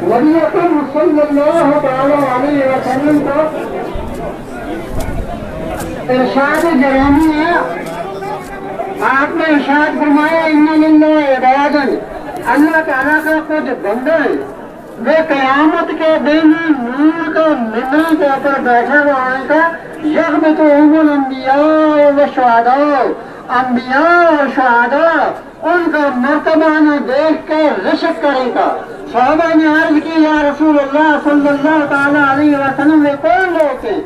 نبی اکرم صلی اللہ تعالی علیہ وسلم کا ارشاد گرامی ہے. آپ نے ارشاد فرمایا ان للہ عبادا، اللہ تعالیٰ کا کچھ بندے وہ قیامت کے دن نور کا ممبر کے اوپر بیٹھا ہوا آئے گا. یغبطہم الانبیاء والشہداء، انبیاء اور شہداء ان کا مرتبہ نہ دیکھ کر رشک کرے گا. صحابہ نے عرض کی یا رسول اللہ صلی اللہ تعالیٰ علیہ وسلم وہ کون لوگ ہیں؟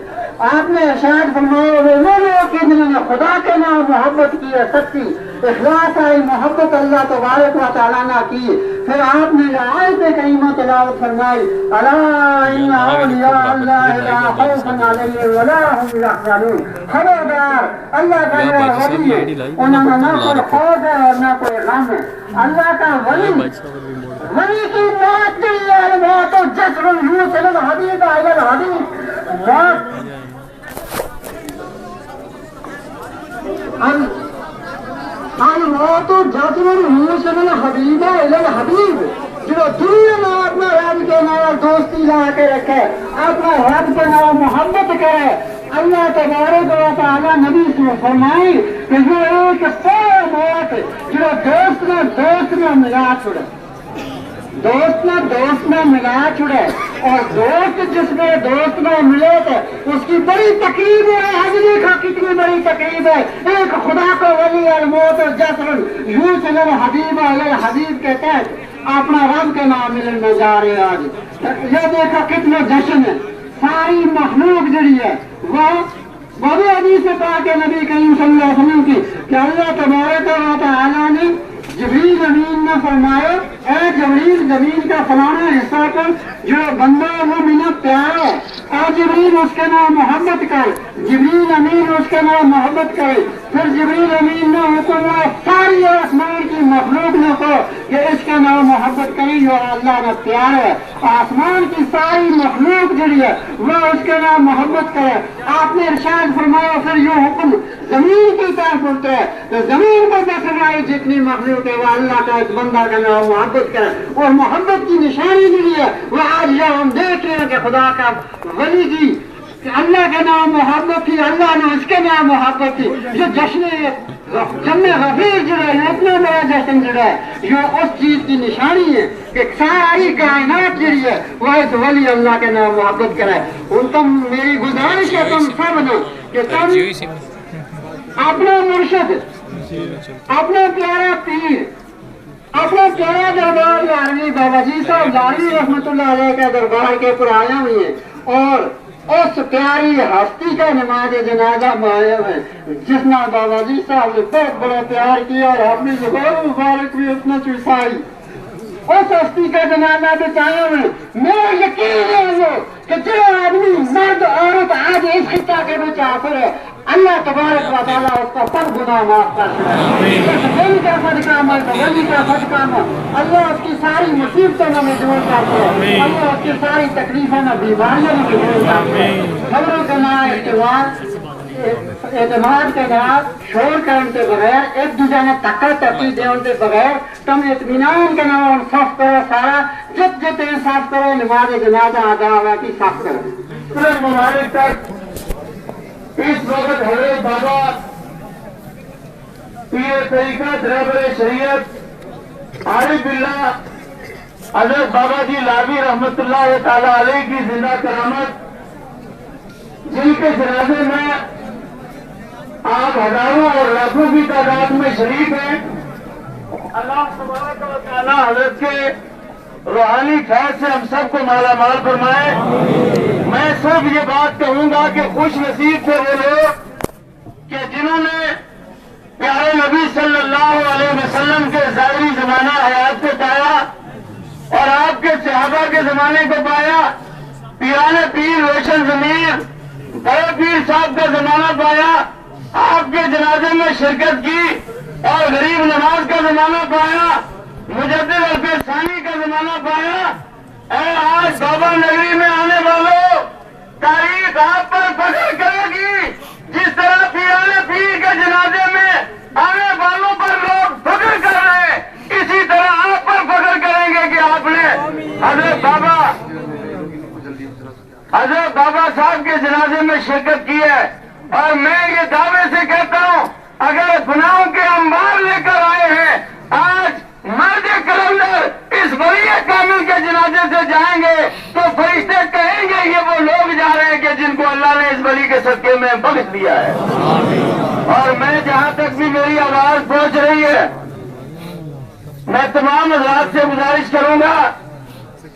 آپ نے ارشاد فرمایا وہ لوگ ہیں جنہوں نے خدا کے نام محبت کی ہے، سچی اخلاص آئی محبت اللہ تبارک و تعالیٰ نے کی. پھر آپ نے آیت کریمہ تلاوت فرمائی الا ان اولیاء اللہ لا خوف علیہم ولا هم یحزنون. خبردار اللہ کا ولی ہے، انہوں نے نہ کوئی خوف ہے اور نہ کوئی غم ہے. اللہ کا ولی ولی کی موت دی ہے، موت و جسر یوسل الحبیب علی الحبیب. الموت جسر یوسل الحبیب علی الحبیب. جو دنیا میں اپنا رب کے نام دوستی لا کے رکھے، اپنا رب کے نام محبت کرے، اللہ تبارک و تعالیٰ نبی سے فرمائے کہ یہ ایک سارا موت جو دوست میں ملا چھوڑے، دوست میں ملا چھوڑے. اور دوست جس میں دوست میں ملے تو اس کی بڑی تقریب ہے. حج دیکھا کتنی بڑی تقریب ہے. ایک خدا کو ولی الموت جسر یوسل الحبیب علی الحبیب کے تحت اپنا رب کے نام ملن میں جا رہے ہیں. آج یہ دیکھا کتنا جشن ہے. ساری مخلوق جڑی ہے وہ بھی حدیث سے کہا کہ نبی کریم صلی اللہ علیہ وسلم کی کہ اللہ تبارک و تعالیٰ نے جبریل امین نے فرمایا اے جبریل زمین کا فلانا حصہ پر جو بندہ ہے وہ میرا پیار ہے، اور جبریل اس کے نام محبت کر. جبریل امین اس کے نام محبت کرے. پھر جبریل امین نے حکم ہوا ساری آسمان کی مخلوق نے کو کہ اس کے نام محبت کری جو اللہ کا پیار ہے. آسمان کی ساری مخلوق جڑی ہے وہ اس کے نام محبت کرے. آپ نے ارشاد فرمایا پھر یہ حکم زمین کی طرف ہوتا ہے تو زمین کو بسرائی جتنی مخلوق ہے وہ اللہ کا اس بندہ کا نام محبت کرے. اور محبت کی نشانی جڑی ہے وہ آج یہ ہم دیکھ رہے ہیں کہ خدا کا ولی جی کہ اللہ کا نام محبت تھی، اللہ نے اس کے نام محبت تھی. جو جشن جم غفیر جڑا ہے اتنا بڑا جشن جڑا ہے یہ اس چیز کی نشانی ہے کہ ساری کائنات جڑی ہے وہ اس ولی اللہ کے نام محبت کرے. ان تم میری گزارش ہے تم سب نے کہ تم اپنا مرشد، اپنا پیارا پیر، اپنا پیارا دربار لاروی بابا جی صاحب لاروی رحمت اللہ علیہ کے دربار کے پر آئے ہوئے ہیں اور اس پیاری ہستی کا نماز جنازہ میں آئے ہوئے جس نے بابا جی صاحب نے بہت بڑا پیار کیا اور اپنی زبان مبارک بھی اتنا چوسائی. اس ہستی کا جنازہ بچایا ہوئے. میرا یقین ہے وہ کہ جو آدمی مرد عورت آج اس خطہ کے بھی چاہتے ہیں اللہ تبارک و تعالیٰ اس کا سب گناہ معاف کر دے. ولی کا صدقہ مل تو ولی کا صدقہ مل اللہ اس کی ساری مصیبتوں میں دور کرتے ہیں، اللہ اس کی ساری تکلیفوں میں بیماریوں میں دور کرتے ہیں. خبروں کے نام اعتماد کے نام شور کرنے کے بغیر ایک دوسرے نے تکا تکی دینے کے بغیر تم اطمینان کے نام صف کرو. سارا جتنے صاف کرو نماز جنازہ ادا ہوا کی صاف کرو. پورے ممالک تک اس وقت حضرت بابا پیر طریقت رہبر شریعت عارف باللہ حضرت بابا جی لاروی رحمت اللہ تعالی علیہ کی زندہ کرامت جن کے جنازے میں آپ ہزاروں اور لاکھوں کی تعداد میں شریک ہیں. اللہ تبارک و تعالی حضرت کے روحانی خیر سے ہم سب کو مالا مال فرمائے. میں صرف یہ بات کہوں گا کہ خوش نصیب تھے وہ لوگ کہ جنہوں نے پیارے نبی صلی اللہ علیہ وسلم کے ظاہری زمانہ حیات کو پایا اور آپ کے صحابہ کے زمانے کو پایا. پیرانے پیر روشن ضمیر بڑے پیر صاحب کا زمانہ پایا، آپ کے جنازے میں شرکت کی اور غریب نواز کا زمانہ پایا، مجدد الف ثانی کا زمانہ پایا۔ اے آج بابا نگری میں آنے والوں، تاریخ آپ پر فخر کرے گی، جس طرح پیرانے پیر کے جنازے میں آنے والوں پر لوگ فخر کر رہے ہیں، اسی طرح آپ پر فخر کریں گے کہ آپ نے حضرت بابا صاحب کے جنازے میں شرکت کی ہے۔ اور میں یہ دعوے سے کہتا ہوں، اگر گناہوں کے انبار لے کر آئے ہیں، آج مرد کلندر اس ولی کامل کے جنازے سے جائیں گے تو فرشتے کہیں گے یہ وہ لوگ جا رہے ہیں کہ جن کو اللہ نے اس ولی کے صدقے میں بخش دیا ہے۔ اور میں جہاں تک بھی میری آواز پہنچ رہی ہے، میں تمام حضرات سے گزارش کروں گا،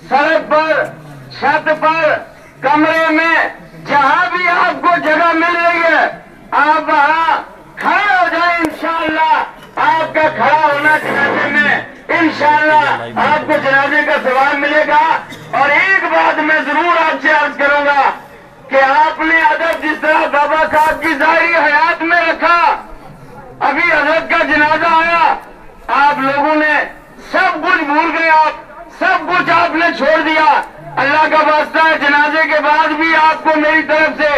سڑک پر، چھت پر، کمرے میں، جہاں بھی آپ کو جگہ مل رہی ہے، آپ وہاں کھڑے ہو جائیں۔ انشاءاللہ آپ کا کھڑا ہونا جنازے میں انشاءاللہ آپ کو جنازے کا ثواب ملے گا۔ اور ایک بات میں ضرور آپ سے عرض کروں گا کہ آپ نے ادب جس طرح بابا صاحب کی ظاہری حیات میں رکھا، ابھی حضرت کا جنازہ آیا، آپ لوگوں نے سب کچھ بھول گئے، آپ سب کچھ آپ نے چھوڑ دیا۔ اللہ کا واسطہ ہے، جنازے کے بعد بھی آپ کو میری طرف سے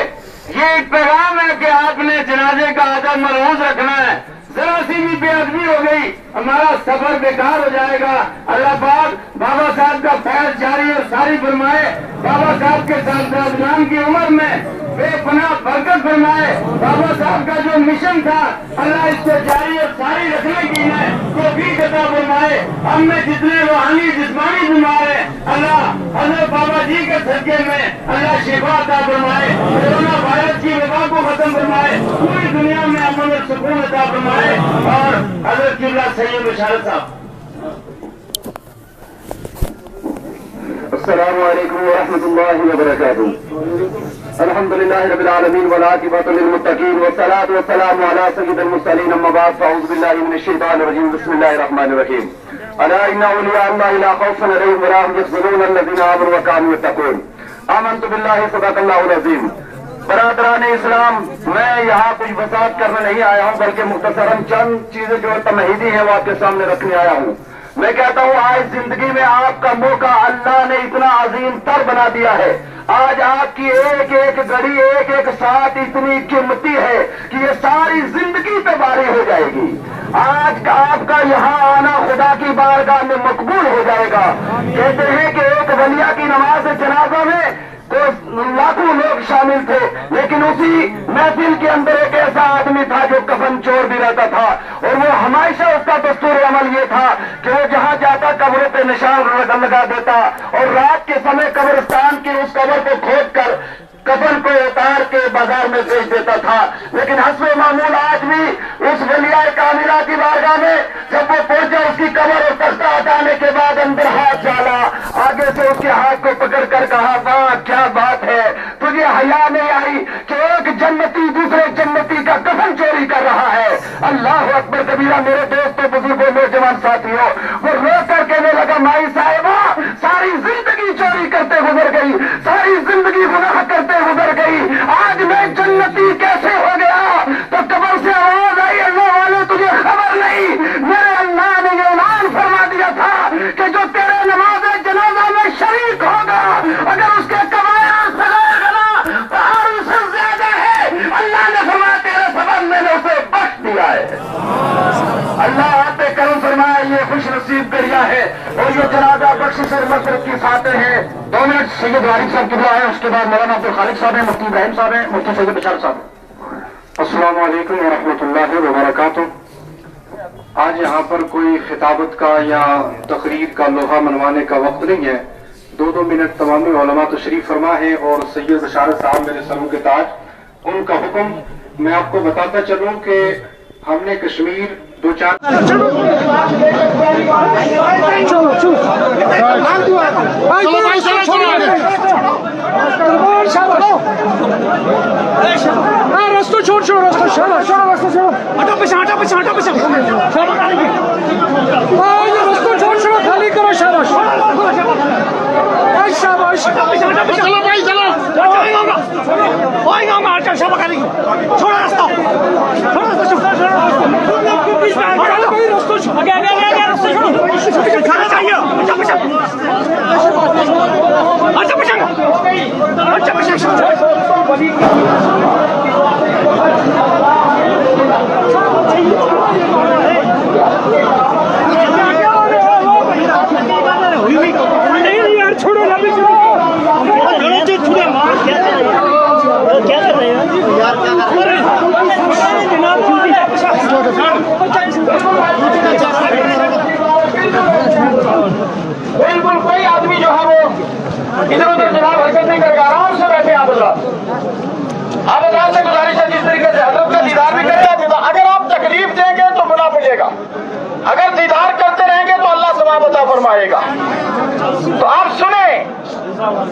یہ ایک پیغام ہے کہ آپ نے جنازے کا ادب ملحوظ رکھنا ہے۔ ذرا سی بھی بے ادبی ہو گئی، ہمارا سفر بیکار ہو جائے گا۔ اللہ پاک بابا صاحب کا فیض جاری اور ساری فرمائے، بابا صاحب کے صاحبزادگان کی عمر میں بے پناہ برکت فرمائے۔ بابا صاحب کا جو مشن تھا اللہ اس کو جاری اور ساری رکھنے کی ہے تو بھی عطا فرمائے۔ ہم میں جتنے روحانی جسمانی بیمار ہیں اللہ حضرت بابا جی کے صدقے میں اللہ شفا عطا فرمائے، کورونا وائرس کی وبا کو ختم فرمائے، پوری دنیا میں امن اور سکون عطا فرمائے۔ اور حضرت قبلہ سید بشارت صاحب۔ السلام علیکم ورحمۃ اللہ وبرکاتہ۔ الحمد للہ رب العالمین والعاقبۃ للمتقین والصلاۃ والسلام علی سید المرسلین، اما بعد فاعوذ باللہ من الشیطان الرجیم، بسم اللہ الرحمن الرحیم۔ الا ان اولیاء اللہ لا خوف علیہم ولا هم يحزنون الذین آمنوا وكانوا يتقون۔ آمنت باللہ صدق اللہ العظیم۔ برادران اسلام، میں یہاں کچھ وضاحت کرنے نہیں آیا ہوں بلکہ مختصراً چند چیزیں جو تمہیدی ہیں وہ آپ کے سامنے رکھنے آیا ہوں۔ میں کہتا ہوں آج زندگی میں آپ کا موقع اللہ نے اتنا عظیم تر بنا دیا ہے، آج آپ کی ایک ایک گھڑی، ایک ایک ساتھ اتنی قیمتی ہے کہ یہ ساری زندگی پہ باری ہو جائے گی۔ آج آپ کا یہاں آنا خدا کی بارگاہ میں مقبول ہو جائے گا۔ کہتے ہیں کہ ایک ولیہ کی نماز جنازہ میں لاکھوں لوگ شامل تھے، لیکن اسی محفل کے اندر ایک ایسا آدمی تھا جو کفن چور بھی رہتا تھا، اور وہ ہمیشہ اس کا دستور عمل یہ تھا کہ وہ جہاں جاتا قبروں پہ نشان لگا دیتا، اور رات کے سمے قبرستان کی اس قبر کو کھود کر کفن کو اتار کے بازار میں بیچ دیتا تھا۔ لیکن حسب معمول آج بھی اس ولیہ کاملہ کی بارگاہ میں جب وہ پہنچا، اس کی قبر اور تختہ ہٹانے کے بعد اندر ہاتھ ڈالا، آگے سے اس کے ہاتھ کو پکڑ کر کہا واہ کیا بات ہے، تجھے حیا نہیں آئی کہ ایک جنتی دوسرے جنتی کا کفن چوری کر رہا ہے۔ اللہ اکبر کبیرہ۔ میرے دوستوں، بزرگوں، نوجوان ساتھیوں، وہ رو کر کہنے لگا مائی صاحبہ ساری زندگی چوری کرتے گزر گئی، ساری زندگی گناہ کرتے گزر گئی، آج میں جنتی کیسے ہو گیا؟ تو قبر سے آواز آئی اللہ والے تجھے خبر نہیں، میرے اللہ نے یہ اعلان فرما دیا تھا کہ جو تیرے نماز جنازہ میں شریک ہوگا اگر اس کے کبائر صغائر گناہ پہاڑ سے زیادہ ہے، اللہ نے فرمایا تیرے سبب میں نے اسے بخش دیا ہے۔ اللہ آپ پہ کرم فرمائے، یہ خوش نصیب دریا ہے اور یہ جنازہ بخشش اور مغفرت کی ساتھ ہے۔ 2 منٹ سید غالب صاحب قبلہ ہے، اس کے بعد مولانا عبد الخالق صاحب ہیں، مفتی ابراہیم صاحب ہیں، مفتی سید بشار صاحب۔ السلام علیکم ورحمۃ اللہ وبرکاتہ۔ آج یہاں پر کوئی خطابت کا یا تقریر کا لوہا منوانے کا وقت نہیں ہے۔ 2 منٹ تمامی علماء تشریف فرما ہے اور سید بشارت صاحب میرے سروں کے تاج، ان کا حکم میں آپ کو بتاتا چلوں کہ ہم نے کشمیر 2-4 رستو چھوڑ خالی کرو، شاباش شاباش۔ बिल्कुल कोई आदमी जो है वो इधर उधर जनाब हरकत नहीं करेगा, आराम से बैठे आप हजरात से गुजारिश है जिस तरीके से हजरत का दीदार भी करेगा। अगर आप तकलीफ देंगे तो मुनाफ मिलेगा, अगर दीदार करते रहेंगे तो अल्लाह सवाब अता फरमाएगा। तो आप सुने,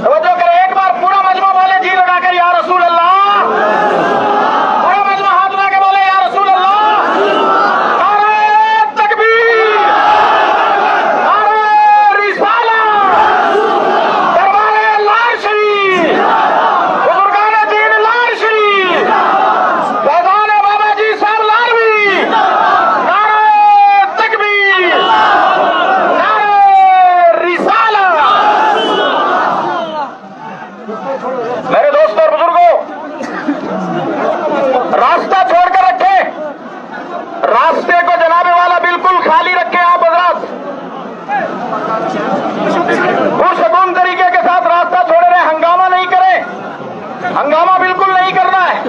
तवज्जो करें, एक बार पूरा मजमा बोले जी लगाकर या रसूल अल्लाह, पूरा मजमा हाथ उठा के बोले या रसूल अल्लाह। नारे तकबीर, नारे रिसालत, दरबारे लाल शरीफ, बुजुर्गाने दीन लाल शरीफ, फैजान बाबा जी साहब लालवी, नारे तकबीर, नारे रिसालत। मेरे दोस्तों और बुजुर्गों, रास्ता छोड़कर रखे, रास्ते को जनाबे वाला बिल्कुल खाली रखे। आप हजरात पुरसकून तरीके के साथ रास्ता छोड़ रहे, हंगामा नहीं करें, हंगामा बिल्कुल नहीं करना है।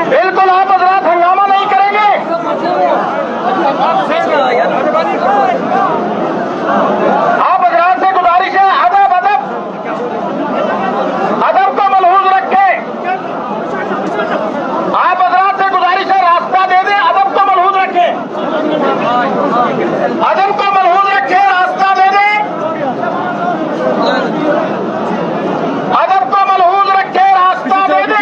बिल्कुल आप हजरात हंगामा नहीं करेंगे। आप हजरात से गुजारिश है, अदब अदब अदब को मलहूज रखें। आप हजरात से गुजारिश है, रास्ता दे दें, अदब को मलहूज रखें, अदब को मलहूज रखें, रास्ता दे दें, अदब को मलहूज रखें, रास्ता दे दें।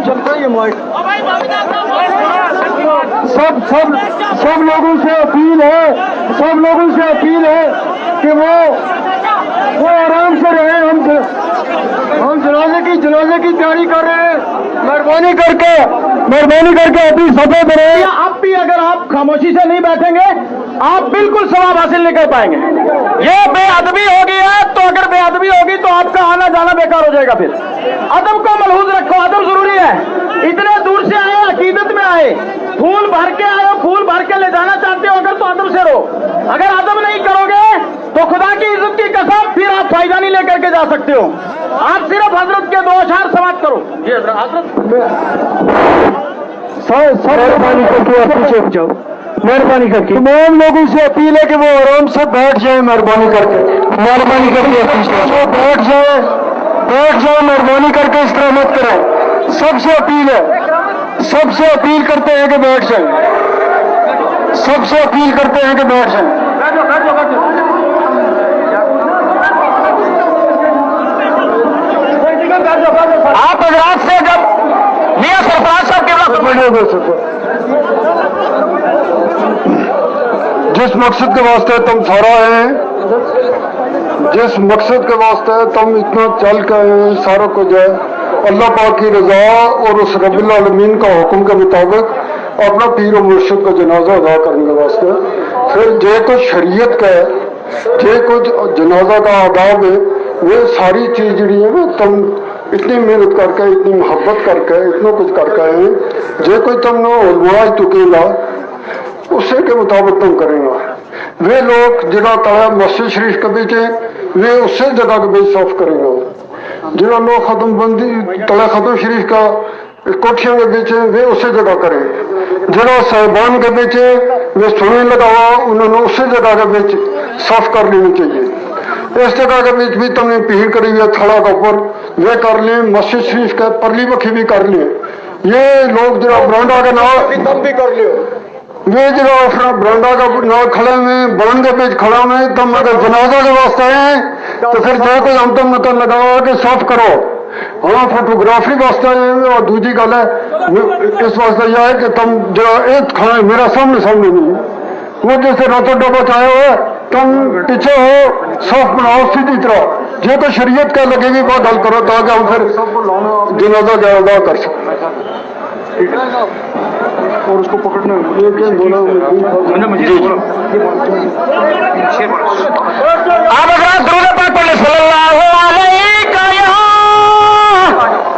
चलता ये माइक। सब लोगों से अपील है, कि वो आराम से रहे। हम जनाजे की तैयारी कर रहे हैं। मेहरबानी करके अपनी सफे पर रहे। अब भी अगर आप खामोशी से नहीं बैठेंगे, आप बिल्कुल सवाब हासिल नहीं कर पाएंगे। ये बेअदबी होगी है, तो अगर बेअदबी होगी तो आपका आना जाना बेकार हो जाएगा। फिर अदब को मलहूज रखो, अदब जरूरी है। इतने दूर से आए, अकीदत में आए, फूल भर के आए हो, फूल भर के ले जाना चाहते हो अगर, तो अदब से रहो। अगर अदब नहीं करोगे तो खुदा की इज्जत की कसम, फिर आप फायदा नहीं लेकर के जा सकते हो। आप सिर्फ हजरत के 2 अशआर समाप्त करो। जी हजरत, मेहरबानी करके आप पीछे हो जाओ। मेहरबानी करके तमाम लोगों से अपील है कि वो आराम से बैठ जाए। मेहरबानी करके वो बैठ जाए। मेहरबानी करके इस तरह मत करें। सबसे अपील करते हैं कि बैठ जाए। आप हजरात से जब मियां सरफराज साहब के वक्त जिस मकसद के वास्ते तुम सारा आए, जिस मकसद के वास्ते तुम इतना चल के आए हैं, सारा को जो है अल्लाह पाक की रजा और उस रब्बुल आलमीन का हुक्म के मुताबिक अपना पीर और मुर्शिद का जनाजा अदा करने के वास्ते, फिर जो कुछ शरीयत का है, जो कुछ जनाजा का आदाब है, वे सारी चीज जी है वो तुम इतनी मेहनत करके, इतनी मोहब्बत करके, इतना कुछ करके आए हैं। जो कोई तुमने उलमाए चुकेगा उसी के मुताबिक तुम करेगा। वे लोग जिन्हें तला मस्जिद शरीफ के बीच वे उससे जगह के बीच साफ करेगा। जिन्हें लोग खत्म बंदी तला खत्म शरीफ का कोठियों के बीच वे उससे जगह करें। जिन्हें साहिबान के बीच वे सुनी लगा हुआ, उन्होंने उससे जगह के बीच साफ कर लेनी चाहिए। इस जगह के बीच भी तुमने पीढ़ करी हुई थड़ा के ऊपर वे कर लें। मस्जिद शरीफ का परली बखी भी कर लें। ये लोग जरा बरांडा के नाम तुम भी कर लियो। वे जरा अपना बरांडा का नाम खड़े में बरन के बीच खड़ा में तुम अगर जनाजा के वास्ते आए तो फिर जो कोई हम तुम मतलब लगाओ कि साफ करो। हाँ, फोटोग्राफी वास्ते आए और दूसरी गल है इस वास्ते यह है कि तुम जरा एक खड़ा मेरा सामने नहीं, वो जैसे रातों डबो चाहे हो तुम पीछे हो, साफ बनाओ सीधी तरह। जो तो शरीयत का लगेगी वो गल करो ताकि हम फिर जनाजा अदा कर सकें। और उसको पकड़ना बोला आप अगर दुरूद पाक पढ़ लें सल्लल्लाहु अलैका या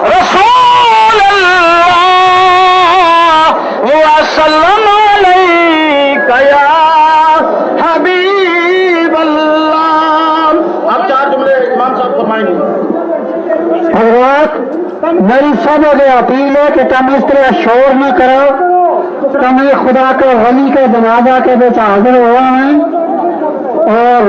रसूल अल्लाह व सल्लल्लाहु अलैका या हबीब अल्लाह। अब 4 जुमले इमाम साहब फरमाएंगे। मेरी सब अगर अपील है कि तुम इस तरह शोर न करो। तुम खुदा के वली के जनाजा के बीच हाजिर हुआ है और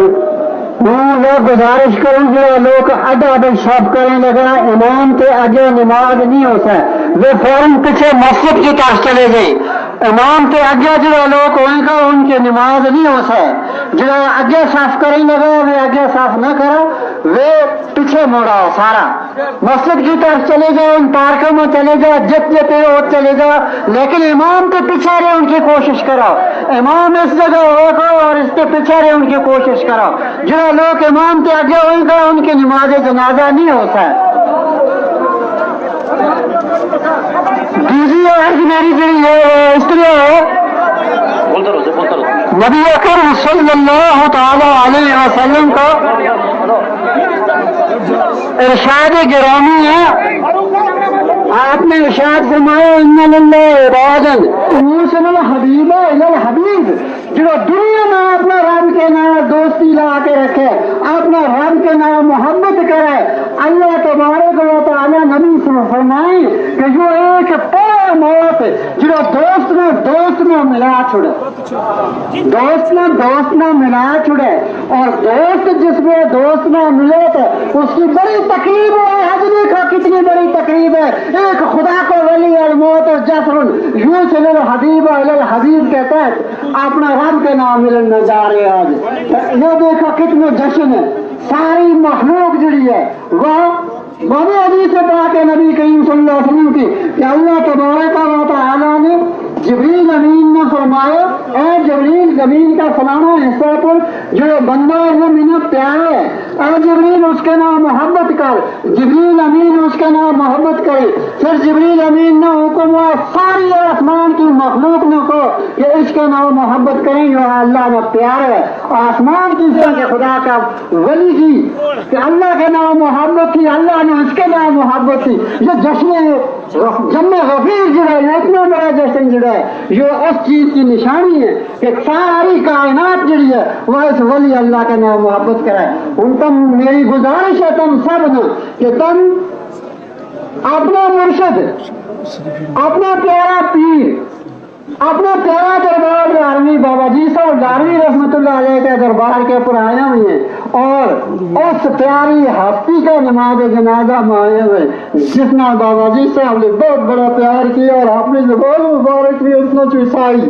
मैं वो गुजारिश करूँ कि लोग अदा साफ करें लगा। इमाम के आगे नमाज नहीं होता है, वे फौरन पीछे मस्जिद की तरफ चले गए। इमाम के आगे जो लोग होगा उनकी नमाज नहीं होता है। जो आगे साफ करें लगा वे आगे साफ न करो, वे पीछे मुड़ा सारा मस्जिद की तरफ चले जाओ, उन पार्कों में चले जाओ, जितने पे और चले जाओ, लेकिन इमाम के पीछे रहे उनकी कोशिश करो। इमाम इस जगह होगा और इसके पीछे रहे उनकी कोशिश करो। जो लोग इमाम के आगे होगा उनकी नमाज जनाजा नहीं होता है। दूसरी आज मेरी स्त्री नबी अकरम सल्लल्लाहु तआला अलैहि वसल्लम का इरशाद गिरामी है। आपने इरशाद फरमाया इन्ना लिल्लाहि इबादन युसलुल हबीबा इलल हबीब। जो दुनिया में अपना रब के नाम दोस्ती ला के रखे, अपना रब के नाम मोहब्बत करे, अल्लाह तबारक व तआला नबी से फरमाए कि जो एक पूरा मौत जो दोस्त में मिला छुड़े, दोस्त में मिला छुड़े, और दोस्त जिसमें दोस्त में मिले तो उसकी बड़ी तकलीफ है। हजरी का कितनी बड़ी तकलीफ है। एक खुदा को वली और मौत और जफरुन युसलुल हबीब अलल हबीब के तहत अपना रब के नाम मिलने जा रहे हैं। आज ये देखो कितने जश्न है। सारी मखलूक जुड़ी है, वह बड़े अजीब से बात है नबी करीम सल्लल्लाहु अलैहि वसल्लम की कि अल्लाह तबारक व तआला ने जिब्रील अमीन ने फरमाया, और जिब्रील जमीन का फलाना हिस्सा पर जो बंदा है वो मेरा प्यारा है, और जिब्रील उसके नाम मोहब्बत कर, जिब्रील अमीन उसके नाम मोहब्बत करे। फिर जिब्रील अमीन ने हुक्म हुआ सारी आसमान की मखलूक ने को कि इसके नाम मोहब्बत करें जो अल्लाह में प्यार है। आसमान की के खुदा का वली थी कि अल्लाह के नाम मोहब्बत थी, अल्लाह ने उसके नाम मोहब्बत थी। ये जश्न गफीर जो है ये इतना बड़ा जश्न जो है ये उस चीज की निशानी है कि सारी कायनात जी है वह इस वली अल्लाह के नाम मोहब्बत कराए। उन तुम मेरी गुजारिश है तुम सब ने कि तुम अपना मुर्शिद, अपना प्यारा पीर, अपना प्यारा दरबार लारवी बाबा जी साहब लारवी रहमतुल्लाह अलैह के दरबार के ऊपर आए हुए हैं और उस प्यारी हस्ती का नमाज जनाजा में आए हुए जितना बाबा जी साहब ने बहुत बड़ा प्यार किया और आपने जबान मुबारक भी उतना चुसाई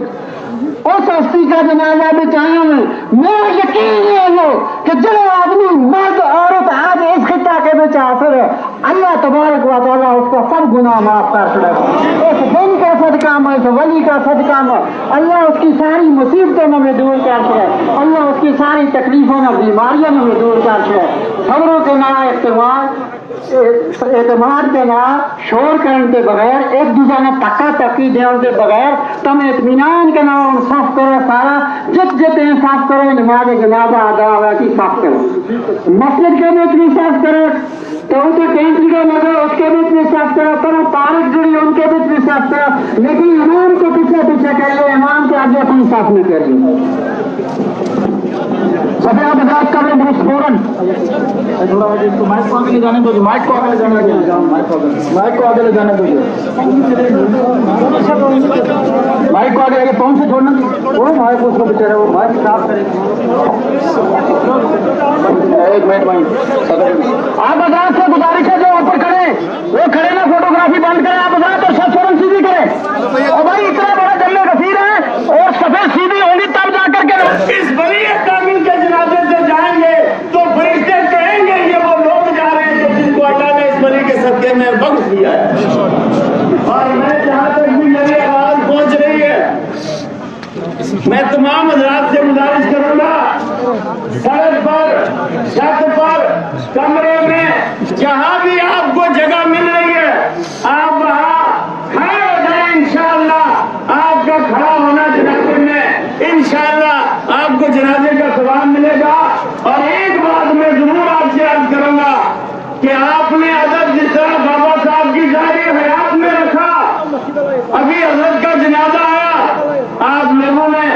उस हस्ती का जनाजा भी चाहे हुए। मेरा यकीन है वो कि जो आदमी मर्द औरत आज इस खिता के बिच आसर है अल्लाह तबारक व तआला उसका सब गुनाह माफ कर छड़े। इस दिन का सदका में, इस वली का सदका में अल्लाह उसकी सारी मुसीबतों में दूर कर छड़े, अल्लाह उसकी सारी तकलीफों में, बीमारियों में दूर कर छड़े। खबरों के ना एतमाद के ना शोर करने के बगैर, एक दूसरे ने टक्का टक्की देने के बगैर तुम इत्मीनान के नाम साफ करो, सारा जित जिते साफ करो, नमाज जनाजा अदा हुआ कि साफ करो, मस्जिद के बीच भी साफ करो, तो उनके टेंट जो लगे उसके बीच भी साफ करो, तो पार्क जुड़ी उनके बीच भी साफ करो, लेकिन इमाम को पीछे पीछे कर लो, इमाम के आगे तुम साफ नहीं कर लो। सभी आप बर्दाश्त कर लें बहुत फौरन थोड़ा इसको माइक को आगे ले जाने दो, माइक को आगे ले जाने दो, माइक को आगे ले जाने दो, माइक को आगे लेके पहुंच से छोड़ना वो माइक उसको बेचारे वो माइक साफ करें। एक मिनट भाई आप बर्दाश्त से गुजारिश है जो ऊपर खड़े वो खड़े ना फोटोग्राफी बंद करें, आप बर्दाश्त और सब फौरन सीधी करें। और भाई इतना बड़ा जम्मे कसीर है और सफेद सीधी होगी तब जाकर के इस वलीयत कामिल के जनाजे से जाएंगे तो फरिश्ते कहेंगे ये वो लोग जा रहे हैं जिनको अल्लाह ने इस वली के सदके में बख्श दिया है। और मैं जहां तक भी मेरी आवाज पहुंच रही है मैं तमाम हजरात से गुजारिश करूंगा सड़क पर, छत पर, कमरे में जहां भी आपको जगह मिल रही है आप वहां खड़े हो जाए। इंशाअल्लाह आपका खड़ा होना जनाजे में इंशाअल्लाह आपको जनाजे का सवाब मिलेगा। और एक बात मैं जरूर आपसे अर्ज करूंगा कि आपने अदब जिस तरह बाबा साहब की जारी हयात में रखा, अभी हजरत का जनाजा आया, आप लोगों ने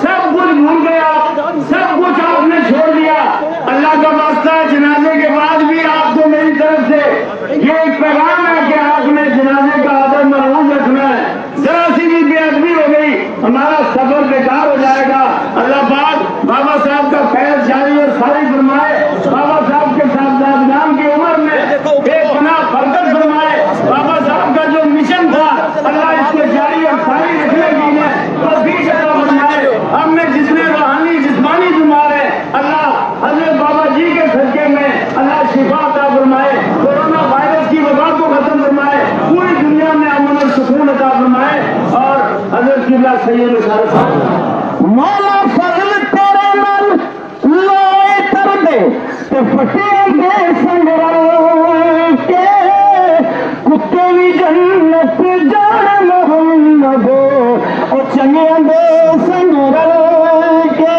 सब कुछ भूल गया, सब कुछ आपने छोड़ दिया। अल्लाह का वास्ता है जनाजे के बाद भी आपको मेरी तरफ से ये एक पैगाम है कि आपने जनाजे का अदब मरहूम रखना है। जरा सी भी बेअदबी हो गई हमारा सफर बेकार हो जाएगा। अल्लाह पाक बाबा साहब का फैज जारी और सारी फरमाए, बाबा साहब के साहबजादगान की उम्र में बेपनाह बरकत फरमाए। बाबा साहब का जो मिशन था अल्लाह इसको जारी और सारी रखने की तौफीक अता फरमाए। हमने जितने रूहानी जिस्मानी बीमार है अल्लाह हजरत बाबा जी के सदके में अल्लाह शिफा अता फरमाए, कोरोना वायरस की वबा को खत्म फरमाए, पूरी दुनिया में अमन और सुकून अता फरमाए। और हजरत किबला सैयद साहब मौला फजल तेरे मन लोए कर दे तो फतेंगे संगराम के कुत्ते भी जन्नत जान मोहम्मद और चंगे संगराम के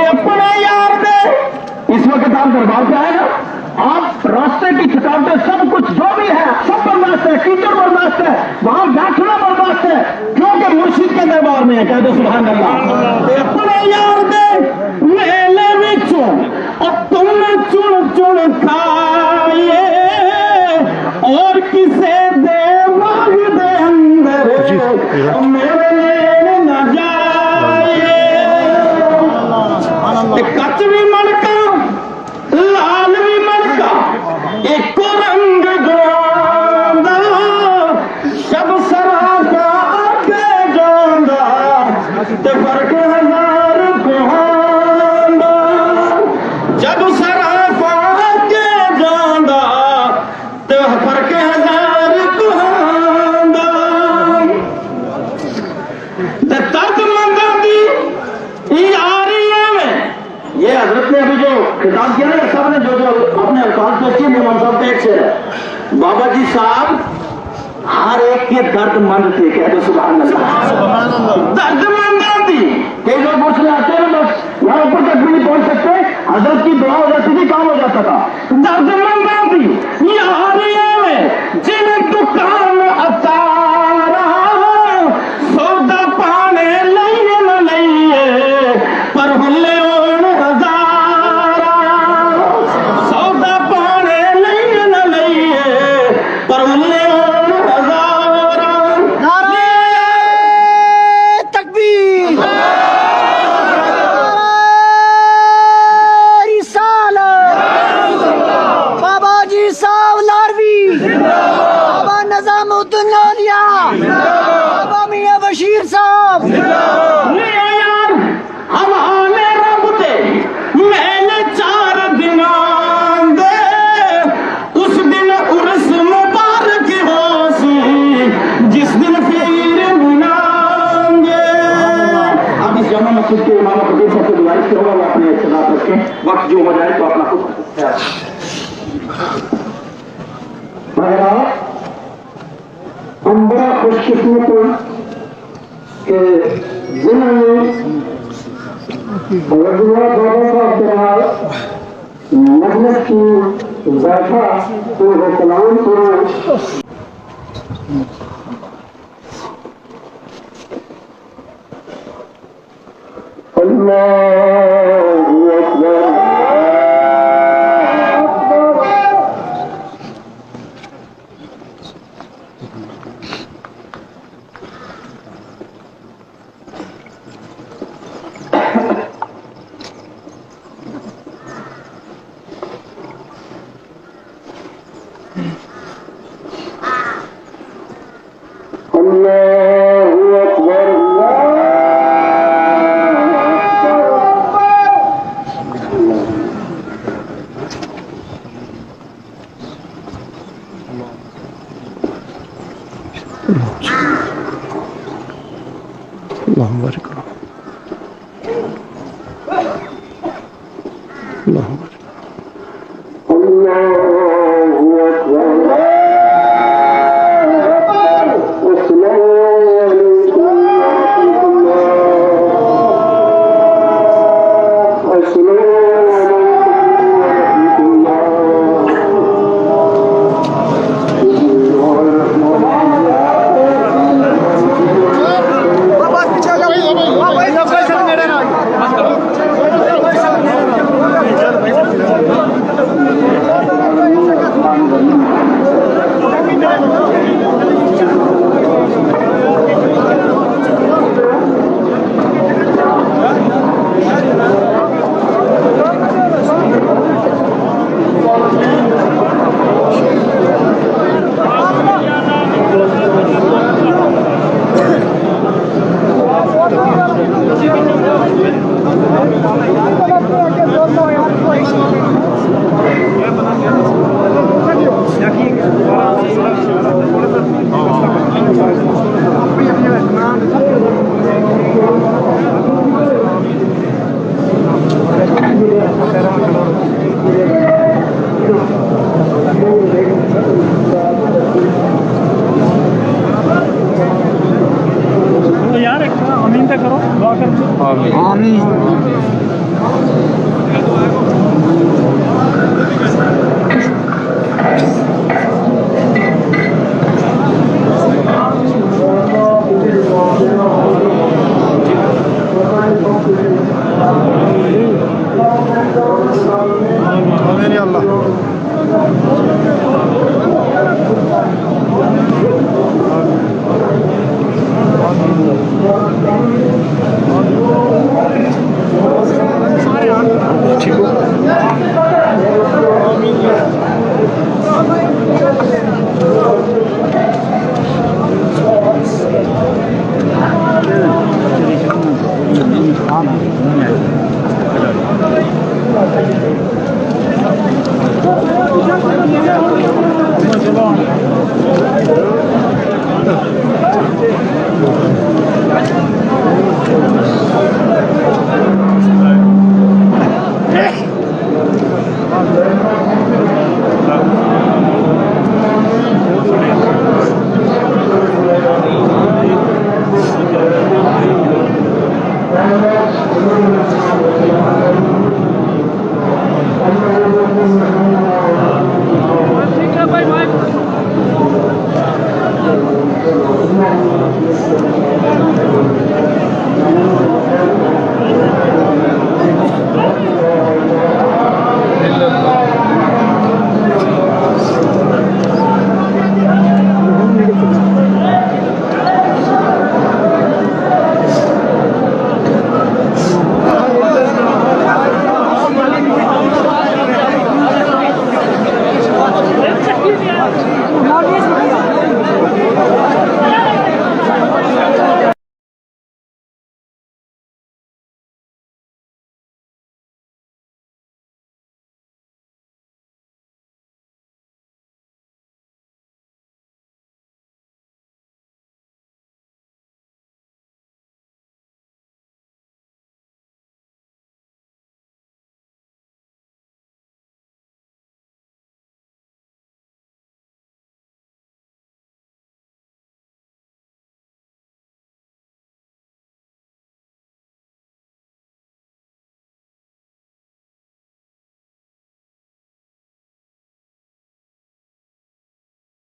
अपने यार दे। इस वक्त आप दरबार पे आए ना, आप रास्ते की थकावटें सब कुछ जो भी है सब बर्दाश्त है, कीचड़ बर्दाश्त है, वहां बैठना बर्दाश्त है क्योंकि मुर्शिद के दरबार में है। कह दो सुभान अल्लाह। अपने यार दे मेले विचों अब तुम चुन चुन खाए और किसे दे मांग दे अंदर मेरे न जाए। कच भी मणका लाल भी मणका एक रंग गांदा सब सराका आगे जांदा ते फर्क हजार कोहांदा जब सराका आगे बाबा जी साहब हर एक के दर्द मंद थे, कहते सुभान अल्लाह। दर्द मंद थी। कई लोग मुझसे आते हैं बस यहाँ ऊपर तक भी नहीं पहुंच सकते, हजरत की दुआ हो जाती थी, काम हो जाता था। दर्द मंद थी यार ये जिन दुकान अतारा सौदा पाने लइए न लइए पर हुल्ले ओण हजारा, सौदा पाने लइए न लइए पर हुल्ले ओण हजारा। नारे तकबीर, बाबा जी साहब लारवी, बाबा निजामुद्दीन औलिया, बाबा मियां बशीर साहब। यार हवाले रब दे मैंने 4 दिन दे उस दिन उर्स मुबारक हो सी जिस दिन फिर मिलांगे। अब इस जमा मस्जिद के इमाम खतीब साहब से गुजारिश करूंगा वो अपने इख्तिलाफ रखें, वक्त जो हो जाए तो अपना खुद हम बड़ा खुशकिस्मत हैं कि जिन्होंने मजलिस की बैठा तो कलाम करो। अल्लाहु अकबर। अल्लाहु अकबर। अल्लाहु अकबर। यार आमीन तक करो, दुआ कर। आमीन। ठीक हो। Thank you.